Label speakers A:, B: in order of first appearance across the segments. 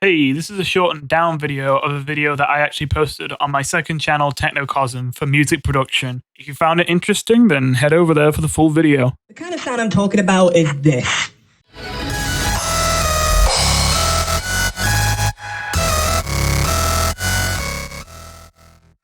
A: Hey, this is a shortened down video of a video that I actually posted on my second channel, Technocosm, for music production. If you found it interesting, then head over there for the full video.
B: The kind of sound I'm talking about is this.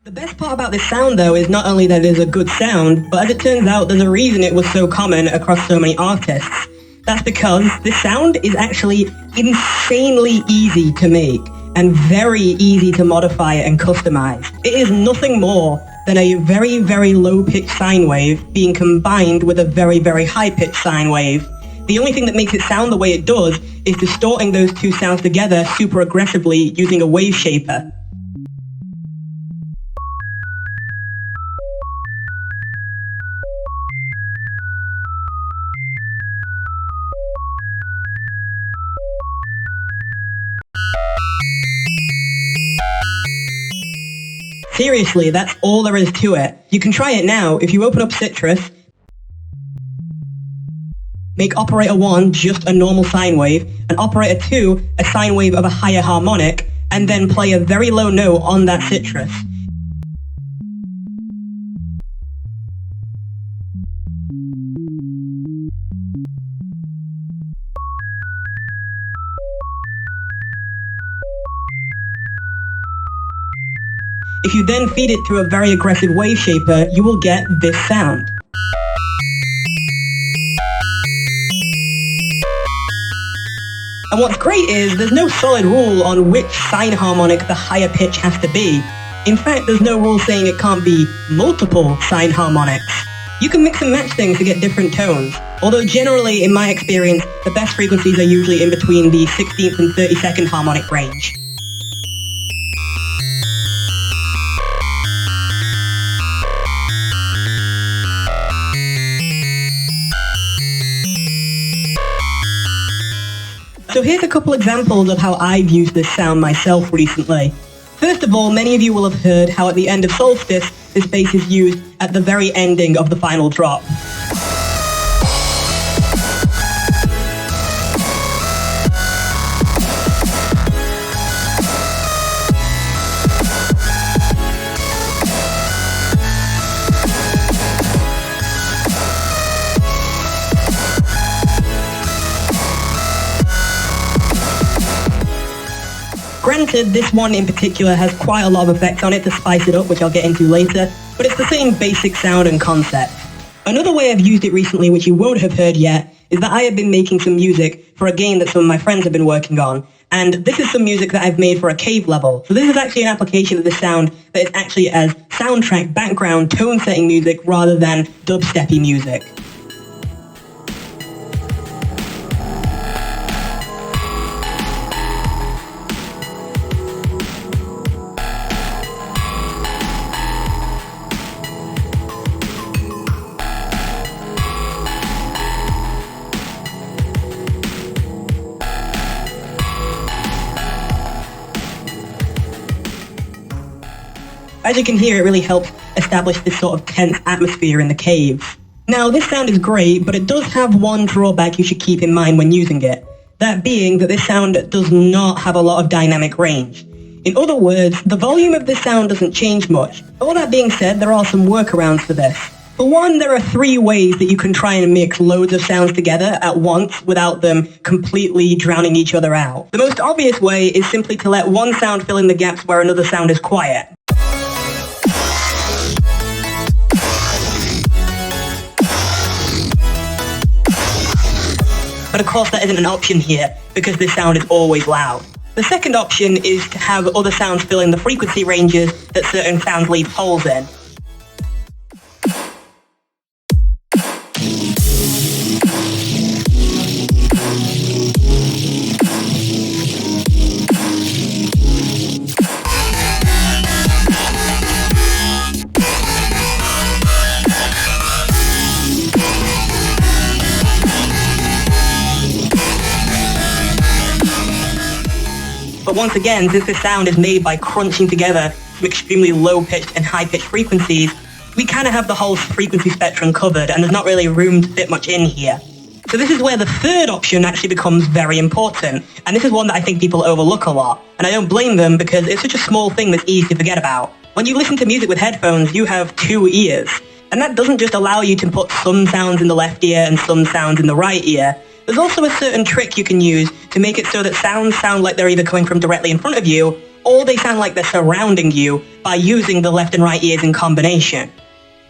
B: The best part about this sound, though, is not only that it is a good sound, but as it turns out, there's a reason it was so common across so many artists. That's because this sound is actually insanely easy to make and very easy to modify and customize. It is nothing more than a very, very low-pitched sine wave being combined with a very, very high-pitched sine wave. The only thing that makes it sound the way it does is distorting those two sounds together super aggressively using a wave shaper. Seriously, that's all there is to it. You can try it now. If you open up Citrus, make operator 1 just a normal sine wave, and operator 2 a sine wave of a higher harmonic, and then play a very low note on that Citrus. If you then feed it through a very aggressive wave shaper, you will get this sound. And what's great is there's no solid rule on which sine harmonic the higher pitch has to be. In fact, there's no rule saying it can't be multiple sine harmonics. You can mix and match things to get different tones, although generally, in my experience, the best frequencies are usually in between the 16th and 32nd harmonic range. So here's a couple examples of how I've used this sound myself recently. First of all, many of you will have heard how at the end of Solstice, this bass is used at the very ending of the final drop. Granted, this one in particular has quite a lot of effects on it to spice it up, which I'll get into later, but it's the same basic sound and concept. Another way I've used it recently, which you won't have heard yet, is that I have been making some music for a game that some of my friends have been working on, and this is some music that I've made for a cave level. So this is actually an application of the sound that is actually as soundtrack, background, tone-setting music rather than dubsteppy music. As you can hear, it really helps establish this sort of tense atmosphere in the cave. Now, this sound is great, but it does have one drawback you should keep in mind when using it. That being that this sound does not have a lot of dynamic range. In other words, the volume of this sound doesn't change much. All that being said, there are some workarounds for this. For one, there are 3 ways that you can try and mix loads of sounds together at once without them completely drowning each other out. The most obvious way is simply to let one sound fill in the gaps where another sound is quiet. But of course that isn't an option here, because this sound is always loud. The second option is to have other sounds fill in the frequency ranges that certain sounds leave holes in. But once again, since this sound is made by crunching together some extremely low-pitched and high-pitched frequencies, we kind of have the whole frequency spectrum covered, and there's not really room to fit much in here. So this is where the third option actually becomes very important, and this is one that I think people overlook a lot, and I don't blame them because it's such a small thing that's easy to forget about. When you listen to music with headphones, you have two ears, and that doesn't just allow you to put some sounds in the left ear and some sounds in the right ear. There's also a certain trick you can use to make it so that sounds sound like they're either coming from directly in front of you, or they sound like they're surrounding you by using the left and right ears in combination.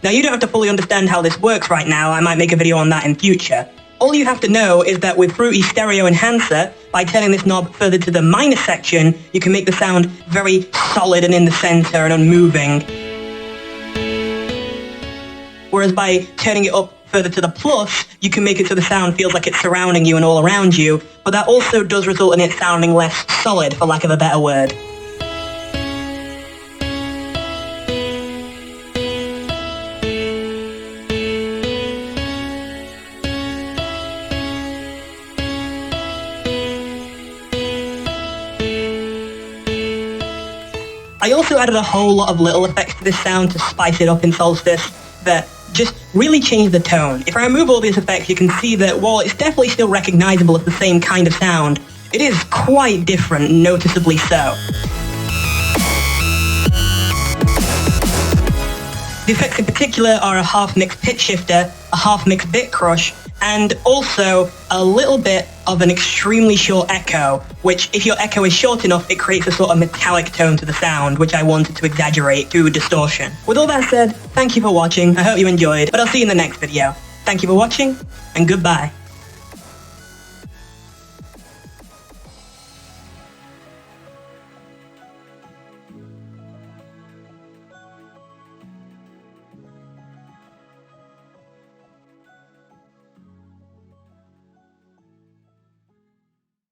B: Now you don't have to fully understand how this works right now, I might make a video on that in future. All you have to know is that with Fruity Stereo Enhancer, by turning this knob further to the minus section, you can make the sound very solid and in the center and unmoving. Whereas by turning it up further to the plus, you can make it so the sound feels like it's surrounding you and all around you, but that also does result in it sounding less solid, for lack of a better word. I also added a whole lot of little effects to this sound to spice it up in Solstice that just really change the tone. If I remove all these effects, you can see that while it's definitely still recognizable as the same kind of sound, it is quite different, noticeably so. The effects in particular are a half-mix pitch shifter, a half-mix bit crush, and also a little bit of an extremely short echo, which if your echo is short enough, it creates a sort of metallic tone to the sound, which I wanted to exaggerate through distortion. With all that said, thank you for watching, I hope you enjoyed, but I'll see you in the next video. Thank you for watching, and goodbye.